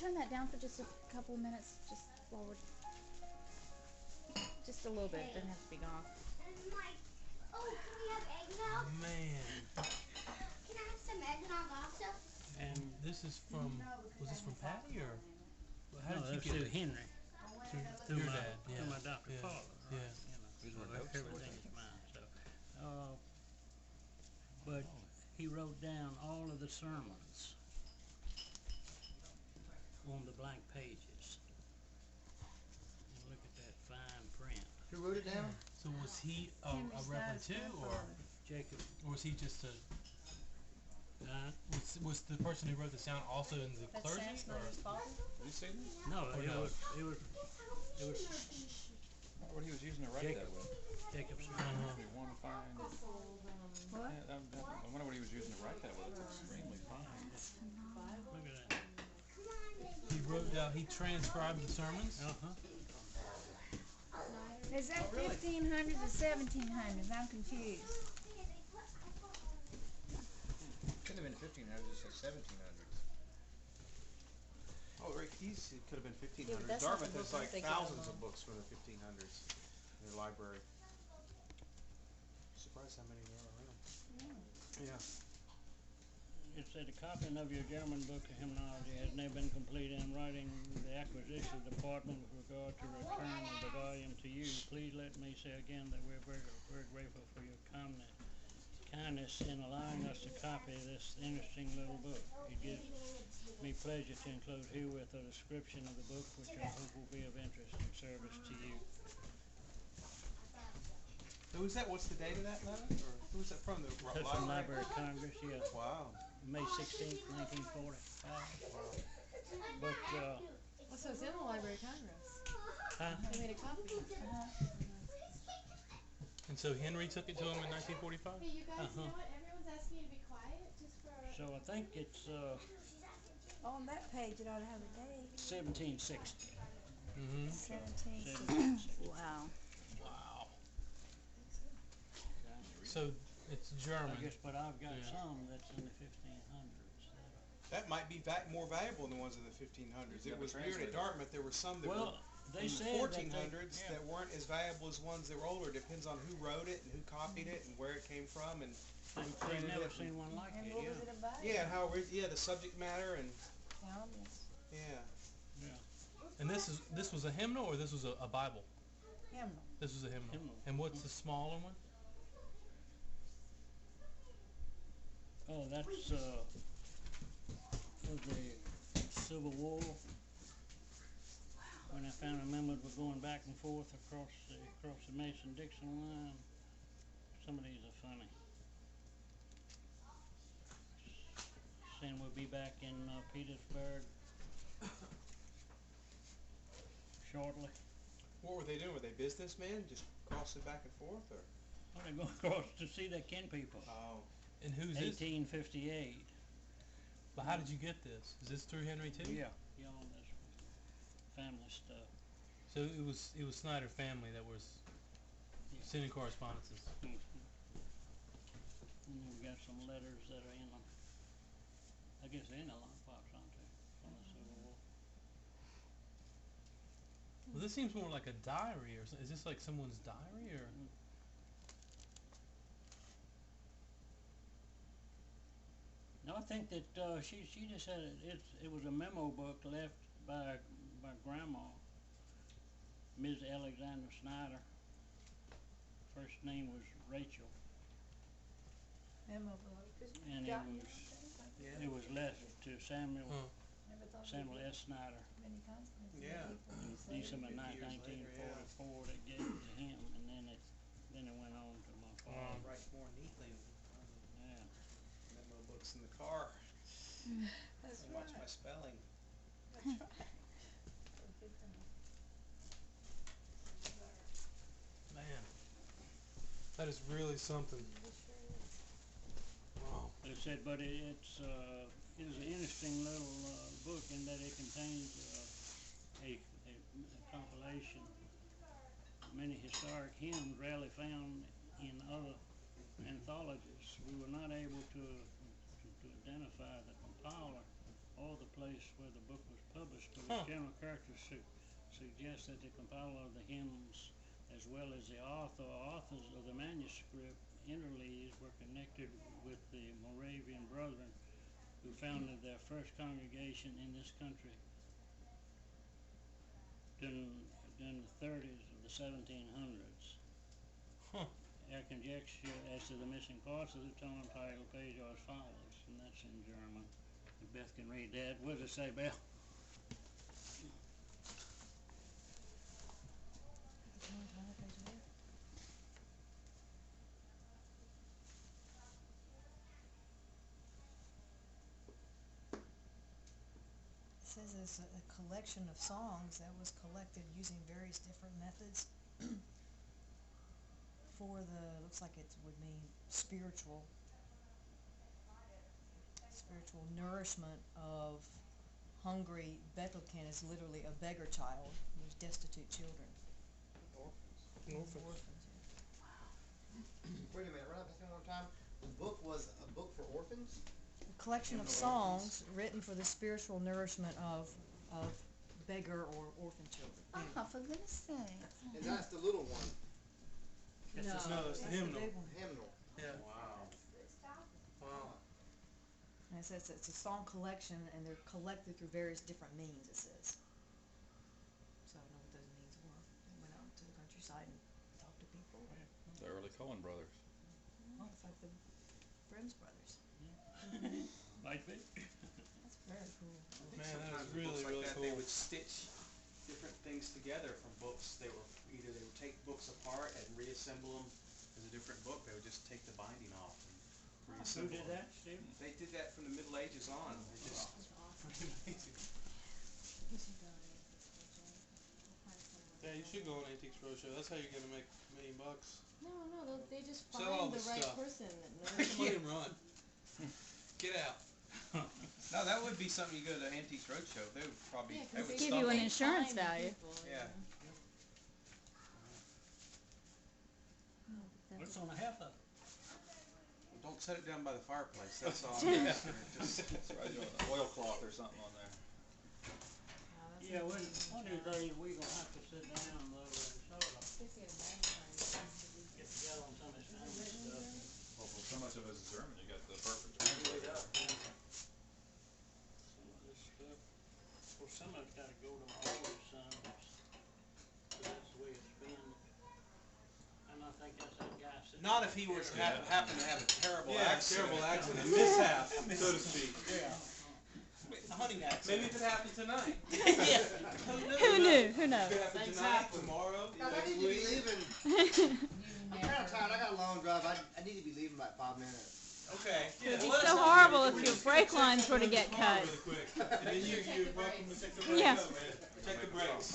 turn that down for just a couple of minutes, just while we're, just a little bit. It doesn't have to be gone. Oh, can we have eggnog? Man. Can I have some eggnog also? And this is from, was this from Patty or? How No, did you that's get through it? Henry. Through your dad, yeah. Through my adopted Yeah. father. Yeah. Right, you know, so everything is mine. So, but he wrote down all of the sermons on the blank pages. And look at that fine print. Who wrote it down? So was he a reverend too, or Jacob. was he just a? Huh? Was the person who wrote this down also in the That's clergy? Sam's Or? mother's father? Did you see this? No, Or it no? was What he was using to write Jacob. that with? Jacob's If you want to find, What? yeah, I wonder what he was using to write that with. It's extremely fine. Look at that. He wrote down. He transcribed the sermons. Is that 1500s or 1700s? I'm confused. Could have been 1500s, just said 1700s. Oh, Rick, it could have been 1500s. Yeah, but that's not the Dartmouth has book like they got thousands them of books from the 1500s in their library. Surprised how many there are around. Yeah. It said a copy of your German book of hymnology has never been completed. In writing the acquisition department with regard to return of the volume to you. Please let me say again that we're very, very grateful for your kindness in allowing us to copy this interesting little book. It gives me pleasure to enclose herewith a description of the book, which I hope will be of interest and service to you. Who is that? What's the date of that letter? Or who is that from? The That's from Library of Congress, yeah. Wow. May 16th, 1945. Wow. But, So it's in the Library of Congress. huh? They made a copy. And so Henry took it to him in 1945. Hey, you guys, you know what? Everyone's asking you to be quiet just for. So I think it's On that page, it ought to have a date. 1760. Mm-hmm. 1760. Wow. Wow. So it's I German. guess, but I've got Yeah. some that's in the 1500s. That might be more valuable than the ones in the 1500s. It was weird at Dartmouth. There were some that Well, were they in the said 1400s that, that weren't as valuable as ones that were older. Depends on who wrote it and who copied it and where it came from and who I've printed never it. seen one like And it, what was yeah. it about? Yeah, how the subject matter and Thomas. yeah. Yeah. And this was a hymnal, or this was a Bible? Hymnal. This was a hymnal. Hymnal. And what's the smaller one? Oh, that's for the Civil War. When I found a member were going back and forth across the Mason-Dixon line. Some of these are funny. Saying we'll be back in Petersburg shortly. What were they doing? Were they businessmen just crossing back and forth, or? Oh, they're going across to see their kin people. Oh. And who's this? 1858. But how did you get this? Is this through Henry too? Yeah, all this family stuff. So it was Snyder family that was sending correspondences. And then we got some letters that are in them. I guess they're in a lockbox, aren't they, from the Civil War? Well, this seems more like a diary, or is this like someone's diary, or? No, I think that she just said it was a memo book left by Grandma, Ms. Alexander Snyder. First name was Rachel, Memo book. and it was left to Samuel Never thought Samuel S. Snyder, many consequences. Yeah. December 50 years later, 1944. That gave it to him, and then it went on to my father. Write more neatly. Yeah. Memo books in the car. That's And watch my spelling. Man, that is really something. Wow. It said, but it's an interesting little book in that it contains a compilation of many historic hymns rarely found in other anthologies. We were not able to identify the compiler or the place where the book was published, but Huh. its general characters suggest that the compiler of the hymns, as well as the authors of the manuscript interleaves, were connected with the Moravian Brethren, who founded their first congregation in this country during the 30s of the 1700s. Huh. Our conjecture as to the missing parts of the torn title page are as follows, and that's in German. If Beth can read that. What does it say, Beth? It says it's a collection of songs that was collected using various different methods for the, looks like it would mean spiritual nourishment of hungry. Bethelkin is literally a beggar child. There's destitute children. Orphans. Wait a minute, run that one more time. The book was a book for orphans? A collection of songs written for the spiritual nourishment of beggar or orphan children. Oh, for goodness sake. And that's the little one, No, it's the that's hymnal. big one. hymnal. Yeah. Wow. Wow. And it says it's a song collection, and they're collected through various different means, it says. So I don't know what those means were. They went out to the countryside and talked to people. The early Coen brothers. Oh, it's like the Grimm's brothers. Might be. That's very cool. Man, that Sometimes is with really, books like really that, cool. they would stitch different things together from books. They would take books apart and reassemble them as a different book. They would just take the binding off and Who reassemble did them. that, Steve? They did that from the Middle Ages on. They just pretty amazing. Yeah, you should go on Antiques Roadshow. That's how you're gonna make $1 million. No, they just Sell all find the this right stuff. person that knows. Let him run. Get out. No, that would be something you go to Antiques Roadshow. They would probably Yeah, 'cause they would they Give you stop an them. insurance find the value. people, Yeah. What's on the half of it? Don't set it down by the fireplace. That's all. Yeah. Just, That's right, you know, an oilcloth or something on there. Yeah, one of these days we gonna have to sit down though and sort of get together on some of this family stuff. Well, so much of it is German, you got the perfect translator. Some of this stuff. Well, some of it's gotta go to my oldest son, but that's the way it's been. And I think that's that guy sitting. not if he was happen to have a terrible accident. terrible accident. Mishap, so to speak. Yeah. A hunting accident. Maybe it could happen tonight. Yeah. Who knew? Who knows? It could happen Things tonight, happen. tomorrow, Guys, I next need to be week. leaving. I'm kind of tired. I got a long drive. I need to be leaving in about 5 minutes. Okay. It'd be Let us so know. horrible if We your just brake check lines were to under the get car cut. really quick. And then you're welcome to check the brakes Yeah. up, man. Check the brakes.